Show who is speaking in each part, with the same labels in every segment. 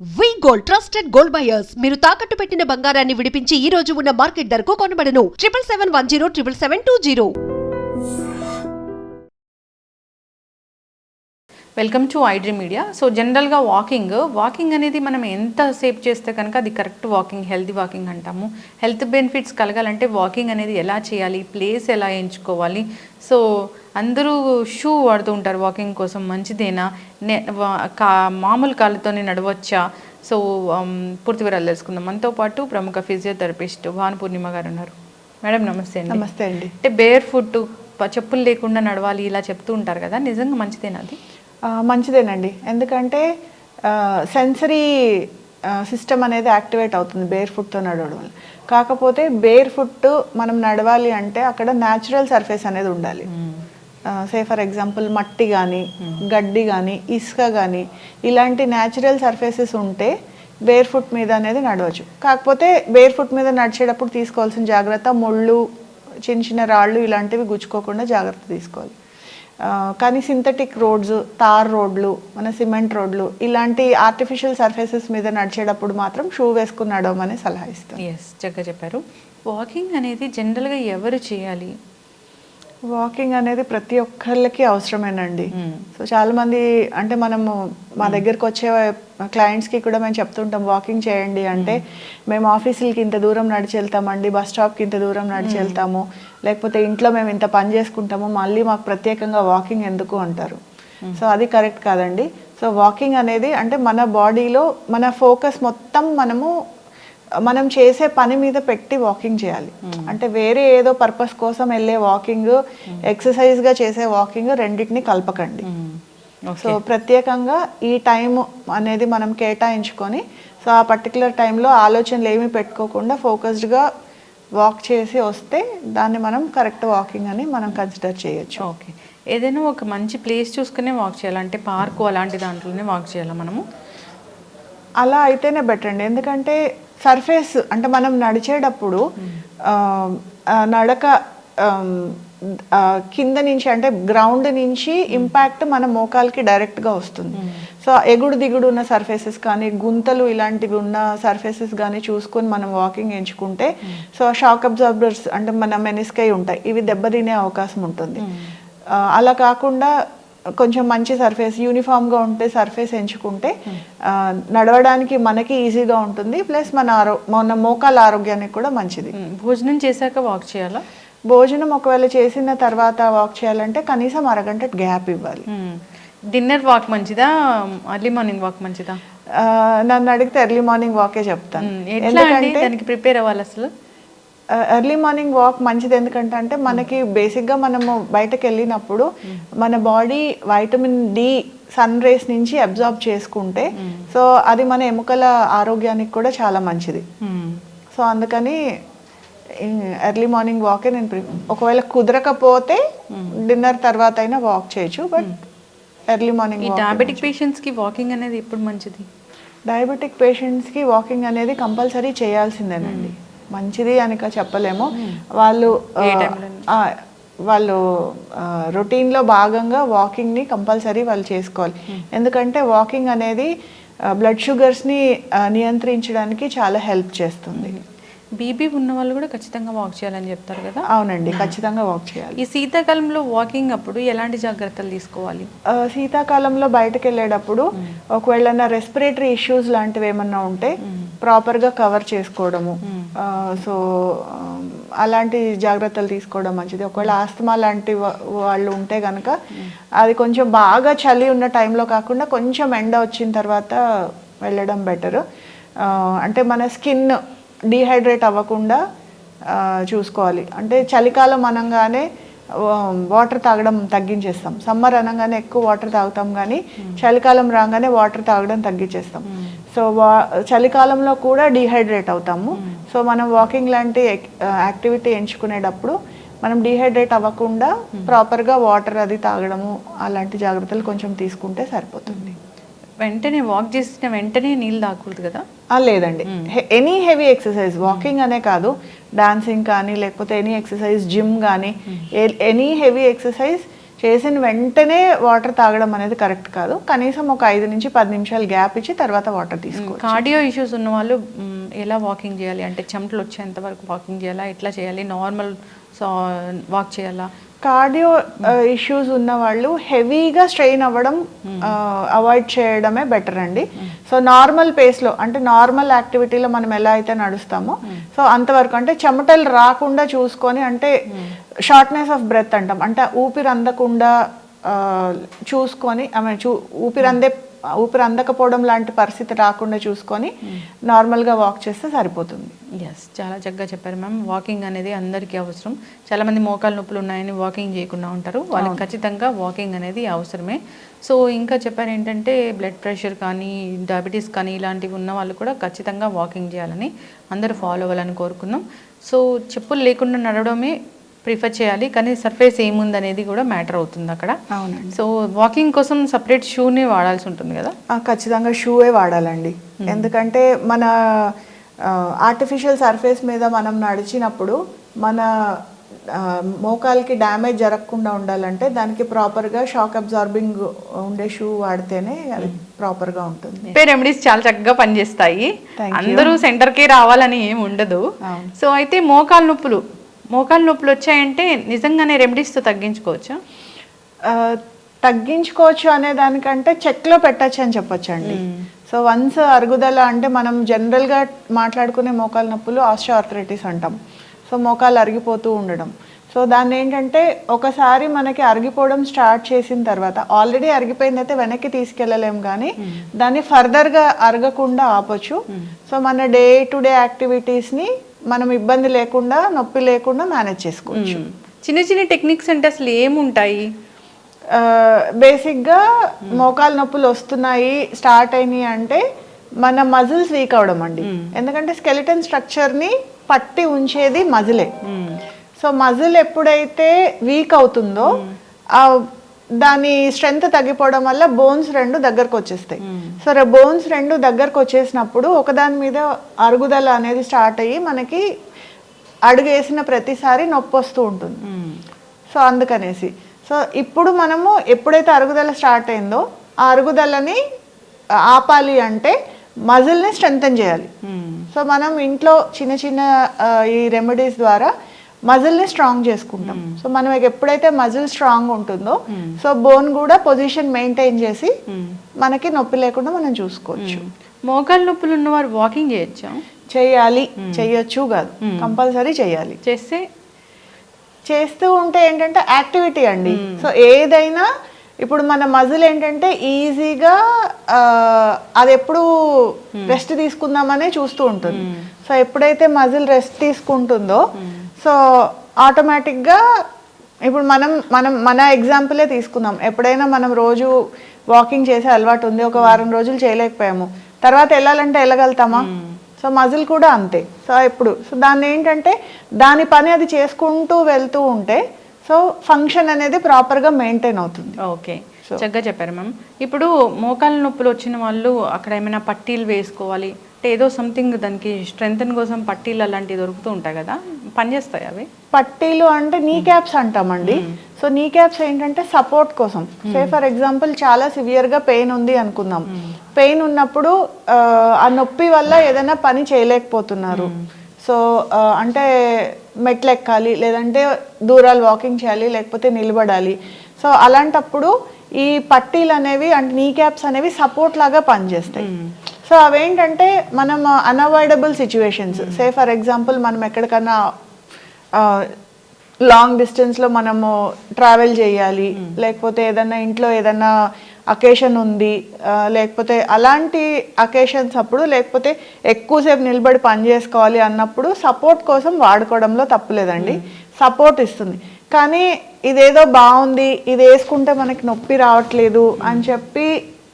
Speaker 1: వి gold trusted gold buyers మీరు తాకట్టు పెట్టిన బంగారాన్ని విడిపించి ఈ రోజు ఉన్న మార్కెట్ ధరకు కొనబడను 7771077720.
Speaker 2: Welcome to iDream media. So జనరల్గా వాకింగ్ అనేది మనం ఎంత సేపు చేస్తే కనుక అది కరెక్ట్ వాకింగ్, హెల్తీ వాకింగ్ అంటాము. హెల్త్ బెనిఫిట్స్ కలగాలంటే వాకింగ్ అనేది ఎలా చేయాలి, ప్లేస్ ఎలా ఎంచుకోవాలి. సో అందరూ షూ వాడుతూ ఉంటారు వాకింగ్ కోసం, మంచిదేనా, మామూలు కాళ్ళతోనే నడవచ్చా? సో పూర్తి వివరాలు తెలుసుకుందాం. మనతో పాటు ప్రముఖ ఫిజియోథెరపిస్ట్ భానుపూర్ణిమ గారు ఉన్నారు. మేడం నమస్తే అండి.
Speaker 3: నమస్తే అండి.
Speaker 2: అంటే బేర్ ఫుట్, చెప్పులు లేకుండా నడవాలి ఇలా చెప్తూ ఉంటారు కదా, నిజంగా మంచిదేనా అది?
Speaker 3: మంచిదేనండి. ఎందుకంటే సెన్సరీ సిస్టమ్ అనేది యాక్టివేట్ అవుతుంది బేర్ ఫుట్తో నడవడం వల్ల. కాకపోతే బేర్ ఫుట్ మనం నడవాలి అంటే అక్కడ న్యాచురల్ సర్ఫేస్ అనేది ఉండాలి. సే ఫర్ ఎగ్జాంపుల్ మట్టి కానీ, గడ్డి కానీ, ఇసుక కానీ, ఇలాంటి న్యాచురల్ సర్ఫేసెస్ ఉంటే బేర్ ఫుట్ మీద అనేది నడవచ్చు. కాకపోతే బేర్ ఫుట్ మీద నడిచేటప్పుడు తీసుకోవాల్సిన జాగ్రత్త, ముళ్ళు, చిన్న చిన్న రాళ్ళు ఇలాంటివి గుచ్చుకోకుండా జాగ్రత్త తీసుకోవాలి. కానీ సింథటిక్ రోడ్స్, తార్ రోడ్లు, మన సిమెంట్ రోడ్లు, ఇలాంటి ఆర్టిఫిషియల్ సర్ఫేసెస్ మీద నడిచేటప్పుడు మాత్రం షూ వేసుకుని నడవమని సలహా ఇస్తాను.
Speaker 2: ఎస్, చక్కగా చెప్పారు. వాకింగ్ అనేది జనరల్గా ఎవరు చేయాలి?
Speaker 3: వాకింగ్ అనేది ప్రతి ఒక్కళ్ళకి అవసరమేనండి. సో చాలామంది అంటే మనము మా దగ్గరకు వచ్చే క్లయింట్స్కి కూడా మేము చెప్తుంటాం వాకింగ్ చేయండి అంటే, మేము ఆఫీసులకి ఇంత దూరం నడిచి వెళ్తామండి, బస్ స్టాప్కి ఇంత దూరం నడిచి వెళ్తాము, లేకపోతే ఇంట్లో మేము ఇంత పని చేసుకుంటాము, మళ్ళీ మాకు ప్రత్యేకంగా వాకింగ్ ఎందుకు అంటారు. సో అది కరెక్ట్ కాదండి. సో వాకింగ్ అనేది అంటే మన బాడీలో మన ఫోకస్ మొత్తం మనం చేసే పని మీద పెట్టి వాకింగ్ చేయాలి. అంటే వేరే ఏదో పర్పస్ కోసం వెళ్ళే వాకింగ్, ఎక్సర్సైజ్గా చేసే వాకింగ్ రెండింటిని కలపకండి. సో ప్రత్యేకంగా ఈ టైం అనేది మనం కేటాయించుకొని, సో ఆ పర్టికులర్ టైంలో ఆలోచనలు ఏమీ పెట్టుకోకుండా ఫోకస్డ్గా వాక్ చేసి వస్తే దాన్ని మనం కరెక్ట్ వాకింగ్ అని మనం కన్సిడర్ చేయొచ్చు.
Speaker 2: ఓకే, ఏదైనా ఒక మంచి ప్లేస్ చూసుకునే వాక్ చేయాలంటే పార్కు అలాంటి దాంట్లోనే వాక్ చేయాలా మనము?
Speaker 3: అలా అయితేనే బెటర్ అండి. ఎందుకంటే సర్ఫేస్ అంటే మనం నడిచేటప్పుడు నడక కింద నుంచి అంటే గ్రౌండ్ నుంచి ఇంపాక్ట్ మన మోకాలకి డైరెక్ట్గా వస్తుంది. సో ఎగుడు దిగుడు ఉన్న సర్ఫేసెస్ కానీ, గుంతలు ఇలాంటివి ఉన్న సర్ఫేసెస్ కానీ చూసుకొని మనం వాకింగ్ ఎంచుకుంటే, సో షాక్ అబ్జార్బర్స్ అంటే మన మెనిస్కై ఉంటాయి, ఇవి దెబ్బతినే అవకాశం ఉంటుంది. అలా కాకుండా కొంచెం మంచి సర్ఫేస్, యూనిఫామ్గా ఉంటే సర్ఫేస్ ఎంచుకుంటే నడవడానికి మనకి ఈజీగా ఉంటుంది, ప్లస్ మన మోకాల ఆరోగ్యానికి కూడా మంచిది.
Speaker 2: భోజనం చేశాక వాక్ చేయాలా?
Speaker 3: భోజనం ఒకవేళ చేసిన తర్వాత వాక్ చేయాలంటే కనీసం అరగంట గ్యాప్ ఇవ్వాలి.
Speaker 2: డిన్నర్ వాక్ మంచిదా, ఎర్లీ మార్నింగ్ వాక్ మంచిదా?
Speaker 3: నన్ను అడిగితే ఎర్లీ మార్నింగ్ వాకే చెప్తాను.
Speaker 2: ఎందుకంటే దానికి ప్రిపేర్ అవ్వాలి. అసలు
Speaker 3: ఎర్లీ మార్నింగ్ వాక్ మంచిది ఎందుకంటే అంటే మనకి బేసిక్గా మనము బయటకు వెళ్ళినప్పుడు మన body vitamin D sun rays నుంచి అబ్జార్బ్ చేసుకుంటే, సో అది మన ఎముకల ఆరోగ్యానికి కూడా చాలా మంచిది. సో అందుకని ఎర్లీ మార్నింగ్ వాకే నేను ఒకవేళ కుదరకపోతే డిన్నర్ తర్వాత అయినా వాక్ చేయొచ్చు, బట్ ఎర్లీ మార్నింగ్.
Speaker 2: డయాబెటిక్ పేషెంట్స్కి వాకింగ్ అనేది ఎప్పుడు మంచిది?
Speaker 3: డయాబెటిక్ పేషెంట్స్కి వాకింగ్ అనేది కంపల్సరీ చేయాల్సిందేనండి. మంచిది అనిక చెప్పలేము, వాళ్ళు రొటీన్లో భాగంగా వాకింగ్ని కంపల్సరీ వాళ్ళు చేసుకోవాలి. ఎందుకంటే వాకింగ్ అనేది బ్లడ్ షుగర్స్ని నియంత్రించడానికి చాలా హెల్ప్ చేస్తుంది.
Speaker 2: బీపీ ఉన్న వాళ్ళు కూడా ఖచ్చితంగా వాక్ చేయాలని చెప్తారు కదా?
Speaker 3: అవునండి, ఖచ్చితంగా వాక్ చేయాలి.
Speaker 2: ఈ శీతాకాలంలో వాకింగ్ అప్పుడు ఎలాంటి జాగ్రత్తలు తీసుకోవాలి?
Speaker 3: శీతాకాలంలో బయటకు వెళ్ళేటప్పుడు ఒకవేళ రెస్పిరేటరీ ఇష్యూస్ లాంటివి ఏమన్నా ఉంటే ప్రాపర్గా కవర్ చేసుకోవడము, సో అలాంటి జాగ్రత్తలు తీసుకోవడం మంచిది. ఒకవేళ ఆస్తమా లాంటి వాళ్ళు ఉంటే కనుక అది కొంచెం బాగా చలి ఉన్న టైంలో కాకుండా కొంచెం ఎండ వచ్చిన తర్వాత వెళ్ళడం బెటరు. అంటే మన స్కిన్ డీహైడ్రేట్ అవ్వకుండా చూసుకోవాలి. అంటే చలికాలం అనగానే వాటర్ తాగడం తగ్గించేస్తాం, సమ్మర్ అనగానే ఎక్కువ వాటర్ తాగుతాం, కానీ చలికాలం రాగానే వాటర్ తాగడం తగ్గించేస్తాం. సో చలికాలంలో కూడా డీహైడ్రేట్ అవుతాము. సో మనం వాకింగ్ లాంటి యాక్టివిటీ ఎంచుకునేటప్పుడు మనం డీహైడ్రేట్ అవ్వకుండా ప్రాపర్గా వాటర్ అది తాగడము అలాంటి జాగ్రత్తలు కొంచెం తీసుకుంటే సరిపోతుంది.
Speaker 2: వెంటనే వాక్ చేసిన వెంటనే నీళ్ళు తాగకూడదు కదా?
Speaker 3: లేదండి, ఎనీ హెవీ ఎక్సర్సైజ్, వాకింగ్ అనే కాదు, డాన్సింగ్ కానీ లేకపోతే ఎనీ ఎక్సర్సైజ్, జిమ్ కానీ, ఎనీ హెవీ ఎక్సర్సైజ్ చేసిన వెంటనే వాటర్ తాగడం అనేది కరెక్ట్ కాదు. కనీసం ఒక 5 నుంచి 10 నిమిషాలు గ్యాప్ ఇచ్చి తర్వాత వాటర్ తీసుకోవాలి.
Speaker 2: కార్డియో ఇష్యూస్ ఉన్న వాళ్ళు ఎలా వాకింగ్ చేయాలి అంటే చెమటలు వచ్చేంత వరకు వాకింగ్ చేయాలా, ఎట్లా చేయాలి, నార్మల్ వాక్ చేయాలా?
Speaker 3: కార్డియో ఇష్యూస్ ఉన్న వాళ్ళు హెవీగా స్ట్రెయిన్ అవ్వడం అవాయిడ్ చేయడమే బెటర్ అండి. సో నార్మల్ పేస్లో అంటే నార్మల్ యాక్టివిటీలో మనం ఎలా అయితే నడుస్తామో సో అంతవరకు అంటే చెమటలు రాకుండా చూసుకొని, అంటే షార్ట్నెస్ ఆఫ్ బ్రెత్ అంటాం, అంటే ఊపిరి అందకుండా చూసుకొని ఊపిరి అందకపోవడం లాంటి పరిస్థితి రాకుండా చూసుకొని నార్మల్గా వాక్ చేస్తే సరిపోతుంది.
Speaker 2: ఎస్, చాలా చక్కగా చెప్పారు మ్యామ్. వాకింగ్ అనేది అందరికీ అవసరం. చాలామంది మోకాలు నొప్పులు ఉన్నాయని వాకింగ్ చేయకుండా ఉంటారు, వాళ్ళకి ఖచ్చితంగా వాకింగ్ అనేది అవసరమే. సో ఇంకా చెప్పారు ఏంటంటే బ్లడ్ ప్రెషర్ కానీ డయాబెటీస్ కానీ ఇలాంటివి ఉన్న వాళ్ళు కూడా ఖచ్చితంగా వాకింగ్ చేయాలని, అందరూ ఫాలో అవ్వాలని కోరుకుందాం. సో చెప్పులు లేకుండా నడవడమే ప్రిఫర్ చేయాలి, కానీ సర్ఫేస్ ఏముందనేది కూడా మ్యాటర్ అవుతుంది అక్కడ.
Speaker 3: అవునండి.
Speaker 2: సో వాకింగ్ కోసం సపరేట్ షూనే వాడాల్సి ఉంటుంది కదా?
Speaker 3: ఖచ్చితంగా షూవే వాడాలండి. ఎందుకంటే మన ఆర్టిఫిషియల్ సర్ఫేస్ మీద మనం నడిచినప్పుడు మన మోకాలకి డ్యామేజ్ జరగకుండా ఉండాలంటే దానికి ప్రాపర్గా షాక్ అబ్జార్బింగ్ ఉండే షూ వాడితేనే అది ప్రాపర్గా ఉంటుంది.
Speaker 2: రెమెడీస్ చాలా చక్కగా పనిచేస్తాయి, అందరూ సెంటర్కి రావాలని ఏమి ఉండదు. సో అయితే మోకాలు నొప్పులు వచ్చాయంటే నిజంగానే రెమెడీస్తో తగ్గించుకోవచ్చా?
Speaker 3: తగ్గించుకోవచ్చు అనే దానికంటే చెక్లో పెట్టచ్చు అని చెప్పొచ్చు అండి. సో వన్స్ అరుగుదల అంటే మనం జనరల్గా మాట్లాడుకునే మోకాలు నొప్పులు ఆస్టియోఆర్థరైటిస్ అంటాం. సో మోకాలు అరిగిపోతూ ఉండడం. సో దాన్ని ఏంటంటే ఒకసారి మనకి అరిగిపోవడం స్టార్ట్ చేసిన తర్వాత, ఆల్రెడీ అరిగిపోయిందైతే వెనక్కి తీసుకెళ్ళలేం కానీ దాన్ని ఫర్దర్గా అరగకుండా ఆపొచ్చు. సో మన డే టు డే యాక్టివిటీస్ని మనం ఇబ్బంది లేకుండా, నొప్పి లేకుండా మేనేజ్ చేసుకోవచ్చు.
Speaker 2: చిన్న చిన్న టెక్నిక్స్ అంటే అసలు ఏముంటాయి?
Speaker 3: బేసిక్గా మోకాలు నొప్పులు వస్తున్నాయి, స్టార్ట్ అయినాయి అంటే మన మజిల్స్ వీక్ అవడం అండి. ఎందుకంటే స్కెలిటన్ స్ట్రక్చర్ని పట్టి ఉంచేది మజిలే. సో మజిల్ ఎప్పుడైతే వీక్ అవుతుందో దాని స్ట్రెంగ్త్ తగ్గిపోవడం వల్ల బోన్స్ 2 దగ్గరకు వచ్చేస్తాయి. సో బోన్స్ 2 దగ్గరకు వచ్చేసినప్పుడు ఒకదాని మీద అరుగుదల అనేది స్టార్ట్ అయ్యి మనకి అడుగు వేసిన ప్రతిసారి నొప్పి వస్తూ ఉంటుంది. సో అందుకనేసి సో ఇప్పుడు మనము ఎప్పుడైతే అరుగుదల స్టార్ట్ అయిందో ఆ అరుగుదలని ఆపాలి అంటే మజిల్ని స్ట్రెంగ్తన్ చేయాలి. సో మనం ఇంట్లో చిన్న చిన్న ఈ రెమెడీస్ ద్వారా మజిల్ని స్ట్రాంగ్ చేసుకుంటాం. సో మనం ఎప్పుడైతే మజిల్ స్ట్రాంగ్ ఉంటుందో సో బోన్ కూడా పొజిషన్ మెయింటైన్ చేసి మనకి నొప్పి లేకుండా మనం చూసుకోవచ్చు.
Speaker 2: మోకాలు నొప్పులు ఉన్నవారు వాకింగ్ చేయొచ్చా?
Speaker 3: చేయాలి, చెయ్యొచ్చు కాదు, కంపల్సరీ చేయాలి. చేస్తూ ఉంటే ఏంటంటే యాక్టివిటీ అండి. సో ఏదైనా ఇప్పుడు మన మజిల్ ఏంటంటే ఈజీగా అది ఎప్పుడు రెస్ట్ తీసుకుందామనే చూస్తూ ఉంటుంది. సో ఎప్పుడైతే మజిల్ రెస్ట్ తీసుకుంటుందో సో ఆటోమేటిక్గా ఇప్పుడు మన ఎగ్జాంపులే తీసుకుందాం. ఎప్పుడైనా మనం రోజు వాకింగ్ చేసే అలవాటు ఉంది, ఒక వారం రోజులు చేయలేకపోయాము, తర్వాత వెళ్ళాలంటే వెళ్ళగలుగుతామా? సో మజిల్ కూడా అంతే. సో దాన్ని ఏంటంటే దాని పని అది చేసుకుంటూ వెళ్తూ ఉంటే సో ఫంక్షన్ అనేది ప్రాపర్గా మెయింటైన్ అవుతుంది.
Speaker 2: ఓకే, చక్కగా చెప్పారు మ్యామ్. ఇప్పుడు మోకాలు నొప్పులు వచ్చిన వాళ్ళు అక్కడ ఏమైనా పట్టీలు వేసుకోవాలి అంటే ఏదో సంథింగ్ దానికి స్ట్రెంగ్తన్ కోసం పట్టీలు అలాంటివి దొరుకుతూ ఉంటాయి కదా, పనిచేస్తాయి అవి?
Speaker 3: పట్టీలు అంటే నీ క్యాప్స్ అంటామండి. సో నీ క్యాప్స్ ఏంటంటే సపోర్ట్ కోసం. సే ఫర్ ఎగ్జాంపుల్ చాలా సివియర్గా పెయిన్ ఉంది అనుకుందాం. పెయిన్ ఉన్నప్పుడు ఆ నొప్పి వల్ల ఏదైనా పని చేయలేకపోతున్నారు. సో అంటే మెట్లు ఎక్కాలి, లేదంటే దూరాలు వాకింగ్ చేయాలి, లేకపోతే నిలబడాలి. సో అలాంటప్పుడు ఈ పట్టీలు అనేవి అంటే నీ క్యాప్స్ అనేవి సపోర్ట్ లాగా పనిచేస్తాయి. సో అవేంటంటే మనం unavoidable situations, say for example మనం ఎక్కడికన్నా లాంగ్ డిస్టెన్స్లో మనము ట్రావెల్ చేయాలి, లేకపోతే ఏదన్నా ఇంట్లో ఏదన్నా అకేషన్ ఉంది, లేకపోతే అలాంటి అకేషన్స్ అప్పుడు, లేకపోతే ఎక్కువసేపు నిలబడి పని చేసుకోవాలి అన్నప్పుడు సపోర్ట్ కోసం వాడుకోవడంలో తప్పులేదండి. సపోర్ట్ ఇస్తుంది. కానీ ఇదేదో బాగుంది, ఇది వేసుకుంటే మనకి నొప్పి రావట్లేదు అని చెప్పి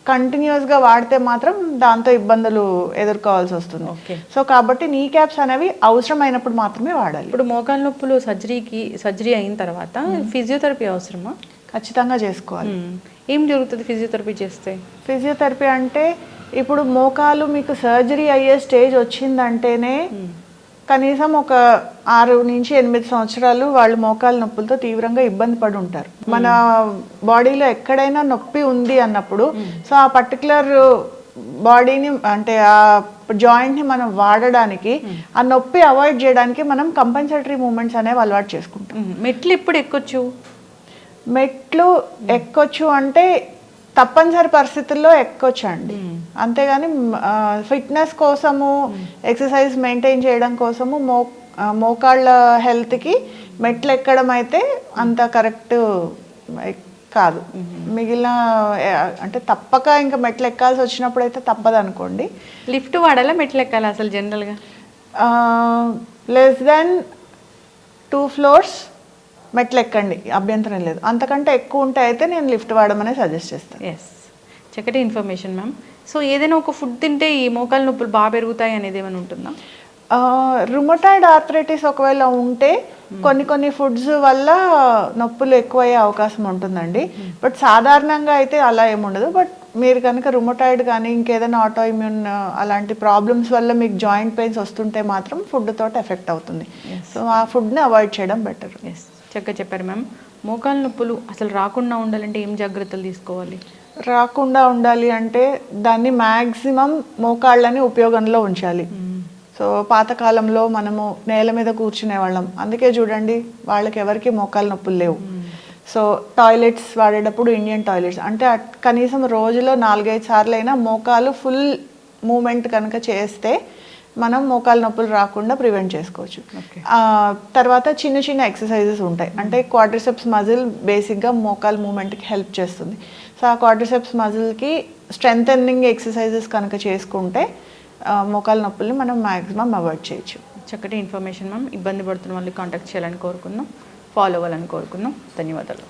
Speaker 3: కంటిన్యూస్గా వాడితే మాత్రం దాంతో ఇబ్బందులు ఎదుర్కోవాల్సి వస్తుంది. సో కాబట్టి నీ క్యాప్స్ అనేవి అవసరమైనప్పుడు మాత్రమే వాడాలి.
Speaker 2: ఇప్పుడు మోకాలు నొప్పులు సర్జరీ అయిన తర్వాత ఫిజియోథెరపీ అవసరమా?
Speaker 3: ఖచ్చితంగా చేసుకోవాలి.
Speaker 2: ఏం జరుగుతుంది ఫిజియోథెరపీ చేస్తే?
Speaker 3: ఫిజియోథెరపీ అంటే ఇప్పుడు మోకాలు మీకు సర్జరీ అయ్యే స్టేజ్ వచ్చిందంటేనే కనీసం ఒక 6 నుంచి 8 సంవత్సరాలు వాళ్ళు మోకాలు నొప్పులతో తీవ్రంగా ఇబ్బంది పడి ఉంటారు. మన బాడీలో ఎక్కడైనా నొప్పి ఉంది అన్నప్పుడు సో ఆ పర్టికులర్ బాడీని అంటే ఆ జాయింట్ని మనం వాడడానికి ఆ నొప్పి అవాయిడ్ చేయడానికి మనం కంపల్సరీ మూమెంట్స్ అనేవి అలవాటు చేసుకుంటాం.
Speaker 2: మెట్లు ఎప్పుడు ఎక్కొచ్చు?
Speaker 3: మెట్లు ఎక్కొచ్చు అంటే తప్పనిసరి పరిస్థితుల్లో ఎక్కొచ్చు అండి. అంతేగాని ఫిట్నెస్ కోసము ఎక్సర్సైజ్ మెయింటైన్ చేయడం కోసము మోకాళ్ళ హెల్త్కి మెట్లు ఎక్కడం అయితే అంత కరెక్ట్ కాదు. మిగిలిన అంటే తప్పక ఇంకా మెట్లు ఎక్కాల్సి వచ్చినప్పుడు అయితే తప్పదు అనుకోండి.
Speaker 2: లిఫ్ట్ వాడాలా మెట్లు ఎక్కాలా అసలు జనరల్గా?
Speaker 3: లెస్ దెన్ 2 ఫ్లోర్స్ మెట్లు ఎక్కండి, అభ్యంతరం లేదు. అంతకంటే ఎక్కువ ఉంటే అయితే నేను లిఫ్ట్ వాడమని సజెస్ట్ చేస్తాను.
Speaker 2: ఎస్, చక్కటి ఇన్ఫర్మేషన్ మ్యామ్. సో ఏదైనా ఒక ఫుడ్ తింటే ఈ మోకాలు నొప్పులు బాగా పెరుగుతాయి అనేది ఏమైనా ఉంటుందా?
Speaker 3: రుమటాయిడ్ ఆర్థరైటిస్ ఒకవేళ ఉంటే కొన్ని ఫుడ్స్ వల్ల నొప్పులు ఎక్కువయ్యే అవకాశం ఉంటుందండి. బట్ సాధారణంగా అయితే అలా ఏముండదు. బట్ మీరు కనుక రుమటాయిడ్ కానీ ఇంకేదైనా ఆటో ఇమ్యూన్ అలాంటి ప్రాబ్లమ్స్ వల్ల మీకు జాయింట్ పెయిన్స్ వస్తుంటే మాత్రం ఫుడ్ తోటి ఎఫెక్ట్ అవుతుంది. సో ఆ ఫుడ్ని అవాయిడ్ చేయడం బెటర్.
Speaker 2: ఎస్, చక్కగా చెప్పారు మ్యామ్. మోకాలు నొప్పులు అసలు రాకుండా ఉండాలంటే ఏం జాగ్రత్తలు తీసుకోవాలి?
Speaker 3: రాకుండా ఉండాలి అంటే దాన్ని మ్యాక్సిమం మోకాళ్ళని ఉపయోగంలో ఉంచాలి. సో పాతకాలంలో మనము నేల మీద కూర్చునే వాళ్ళం, అందుకే చూడండి వాళ్ళకి ఎవరికి మోకాలు నొప్పులు లేవు. సో టాయిలెట్స్ వాడేటప్పుడు ఇండియన్ టాయిలెట్స్ అంటే కనీసం రోజులో 4-5 సార్లు అయినా మోకాలు ఫుల్ మూమెంట్ కనుక చేస్తే మనం మోకాలు నొప్పులు రాకుండా ప్రివెంట్ చేసుకోవచ్చు. తర్వాత చిన్న చిన్న ఎక్సర్సైజెస్ ఉంటాయి. అంటే క్వాడ్రిసెప్స్ మజిల్ బేసిక్గా మోకాలు మూమెంట్కి హెల్ప్ చేస్తుంది. సో ఆ క్వాడ్రిసెప్స్ మజిల్కి స్ట్రెంథెనింగ్ ఎక్సర్సైజెస్ కనుక చేసుకుంటే మోకాలు నొప్పుల్ని మనం మ్యాక్సిమం అవాయిడ్ చేయొచ్చు.
Speaker 2: చక్కటి ఇన్ఫర్మేషన్ మ్యామ్. ఇబ్బంది పడుతున్న వాళ్ళు కాంటాక్ట్ చేయాలని కోరుకుందాం, ఫాలో అవ్వాలని కోరుకుందాం. ధన్యవాదాలు.